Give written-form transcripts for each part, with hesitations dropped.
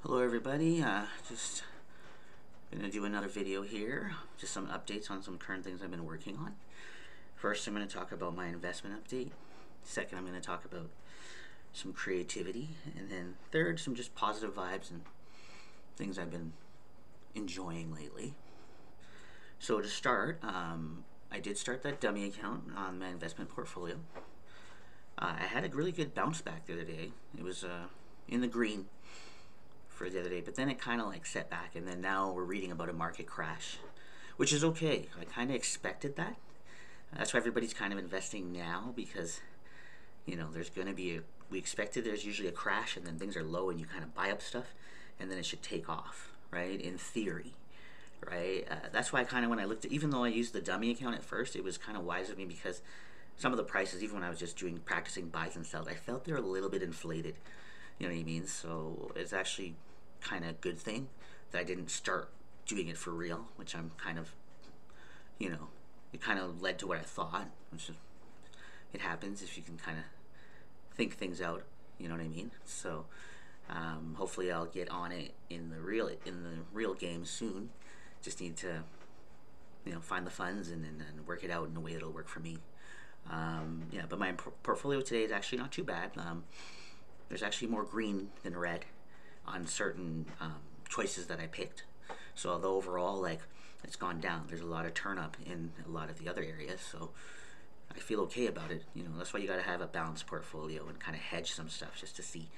Hello everybody, just gonna do another video here, just some updates on some current things I've been working on. First, I'm gonna talk about my investment update. Second, I'm gonna talk about some creativity. And then third, some just positive vibes and things I've been enjoying lately. So to start, I did start that dummy account on my investment portfolio. I had a really good bounce back the other day. It was in the green for the other day, but then it kind of like set back, and then now we're reading about a market crash, which is okay. I kind of expected that. That's why everybody's kind of investing now, because there's going to be we expected there's usually a crash, and then things are low and you kind of buy up stuff, and then it should take off, right? In theory, right? That's why I kind of, when I looked at, even though I used the dummy account at first, it was kind of wise of me, because some of the prices, even when I was just practicing buys and sells, I felt they're a little bit inflated. You know what I mean? So it's actually kind of a good thing that I didn't start doing it for real, which I'm kind of, it kind of led to what I thought, which is, it happens if you can kind of think things out, you know what I mean? So hopefully I'll get on it in the real game soon. Just need to, find the funds and work it out in a way that'll work for me. Yeah, but my portfolio today is actually not too bad. There's actually more green than red on certain choices that I picked. So although overall, it's gone down, there's a lot of turn up in a lot of the other areas. So I feel okay about it. That's why you got to have a balanced portfolio and kind of hedge some stuff just to see,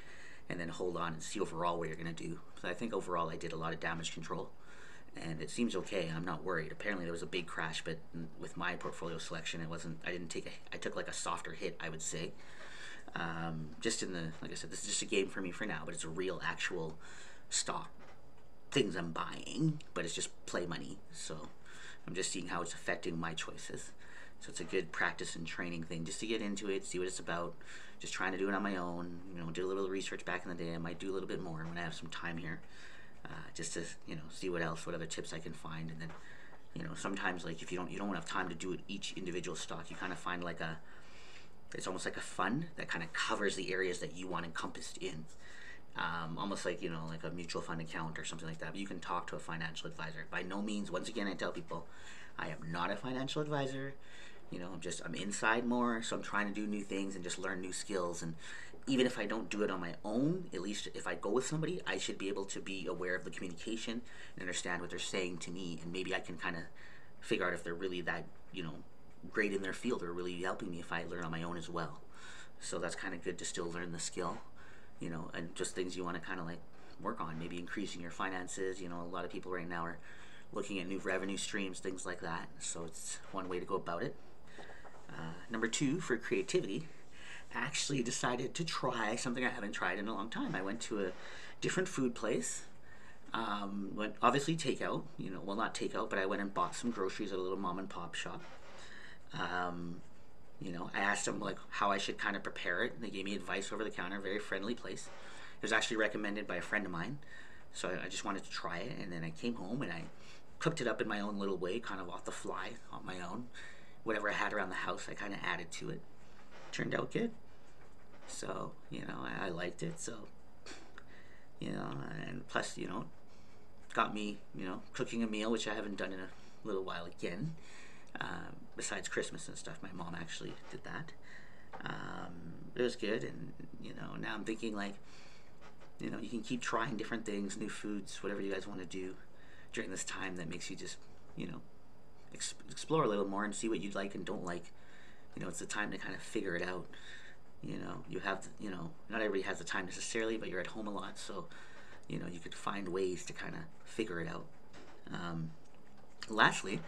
and then hold on and see overall what you're gonna do. So I think overall I did a lot of damage control, and it seems okay. I'm not worried. Apparently there was a big crash, but with my portfolio selection, it wasn't. I took like a softer hit, I would say. Just in the, like I said, this is just a game for me for now, but it's a real actual stock things I'm buying, but it's just play money. So I'm just seeing how it's affecting my choices. So it's a good practice and training thing, just to get into it, see what it's about. Just trying to do it on my own. Do a little research back in the day. I might do a little bit more when I have some time here, just to see what other tips I can find. And then sometimes, like, if you don't have time to do it each individual stock, you kind of find it's almost like a fund that kind of covers the areas that you want encompassed in. Almost like, like a mutual fund account or something like that. But you can talk to a financial advisor. By no means, once again, I tell people, I am not a financial advisor. I'm inside more, so I'm trying to do new things and just learn new skills. And even if I don't do it on my own, at least if I go with somebody, I should be able to be aware of the communication and understand what they're saying to me. And maybe I can kind of figure out if they're really that, great in their field, or really helping me if I learn on my own as well. So that's kind of good to still learn the skill, and just things you want to kind of work on, maybe increasing your finances. A lot of people right now are looking at new revenue streams, things like that. So it's one way to go about it. Number two, for creativity, I actually decided to try something I haven't tried in a long time. I went to a different food place. Went obviously takeout, well, not takeout, but I went and bought some groceries at a little mom and pop shop. I asked them how I should kind of prepare it, and they gave me advice over the counter. Very friendly place. It was actually recommended by a friend of mine, so I just wanted to try it. And then I came home and I cooked it up in my own little way, kind of off the fly, on my own. Whatever I had around the house, I kind of added to it. Turned out good. So I liked it. So and plus got me cooking a meal, which I haven't done in a little while again. Besides Christmas and stuff, my mom actually did that. It was good, and now I'm thinking you can keep trying different things, new foods, whatever you guys want to do during this time that makes you just explore a little more and see what you like and don't like. It's the time to kind of figure it out. You have not everybody has the time necessarily, but you're at home a lot, so you could find ways to kind of figure it out. Lastly,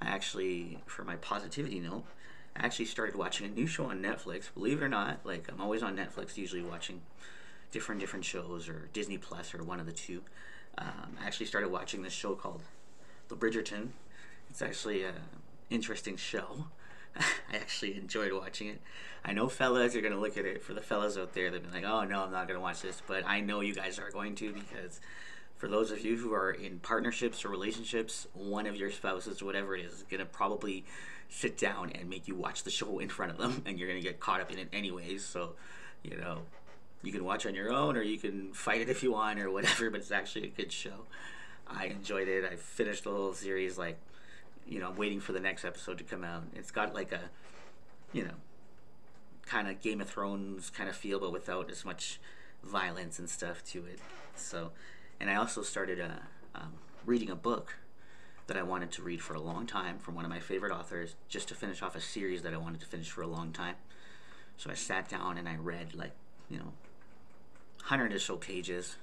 I actually, for my positivity note, I actually started watching a new show on Netflix. Believe it or not, I'm always on Netflix, usually watching different shows, or Disney Plus, or one of the two. I actually started watching this show called The Bridgerton. It's actually an interesting show. I actually enjoyed watching it. I know fellas are going to look at it. For the fellas out there, they'll be like, oh no, I'm not going to watch this. But I know you guys are going to, because for those of you who are in partnerships or relationships, one of your spouses, whatever it is going to probably sit down and make you watch the show in front of them, and you're going to get caught up in it anyways. So, you can watch on your own, or you can fight it if you want, or whatever. But it's actually a good show. I enjoyed it. I finished the whole series. Like, I'm waiting for the next episode to come out. It's got like a, kind of Game of Thrones kind of feel, but without as much violence and stuff to it. So, and I also started reading a book that I wanted to read for a long time from one of my favorite authors, just to finish off a series that I wanted to finish for a long time. So I sat down and I read 100 or so pages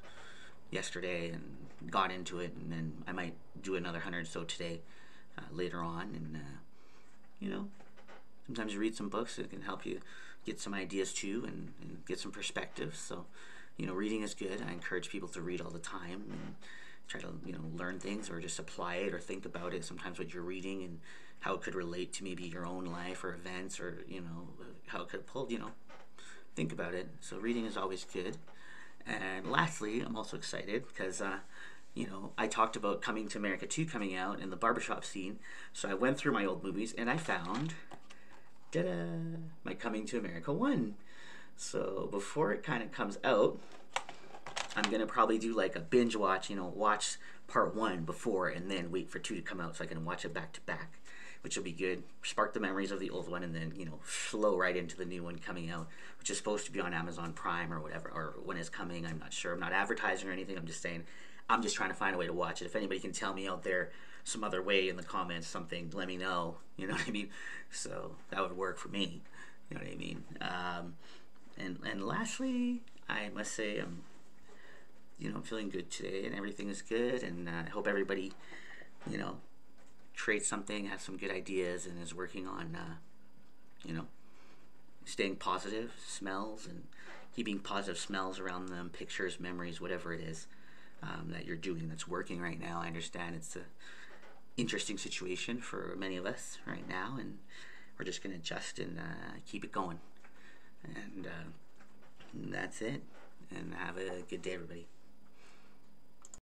yesterday and got into it, and then I might do another 100 or so today later on. And sometimes you read some books that can help you get some ideas too, and get some perspective. So reading is good. I encourage people to read all the time and try to learn things, or just apply it, or think about it sometimes what you're reading and how it could relate to maybe your own life or events, or how it could pull, think about it. So reading is always good. And lastly, I'm also excited because I talked about Coming to America 2 coming out and the barbershop scene. So I went through my old movies and I found, ta-da, my Coming to America 1. So before it kind of comes out, I'm going to probably do like a binge watch, watch part 1 before and then wait for 2 to come out so I can watch it back to back, which will be good. Spark the memories of the old one and then, flow right into the new one coming out, which is supposed to be on Amazon Prime or whatever, or when it's coming, I'm not sure. I'm not advertising or anything. I'm just saying, I'm just trying to find a way to watch it. If anybody can tell me out there some other way in the comments, something, let me know. You know what I mean? So that would work for me. You know what I mean? And lastly, I must say I'm feeling good today and everything is good, and I hope everybody, trades something, has some good ideas, and is working on, staying positive, smells, and keeping positive smells around them, pictures, memories, whatever it is that you're doing that's working right now. I understand it's an interesting situation for many of us right now, and we're just going to adjust and keep it going. And that's it. And have a good day, everybody.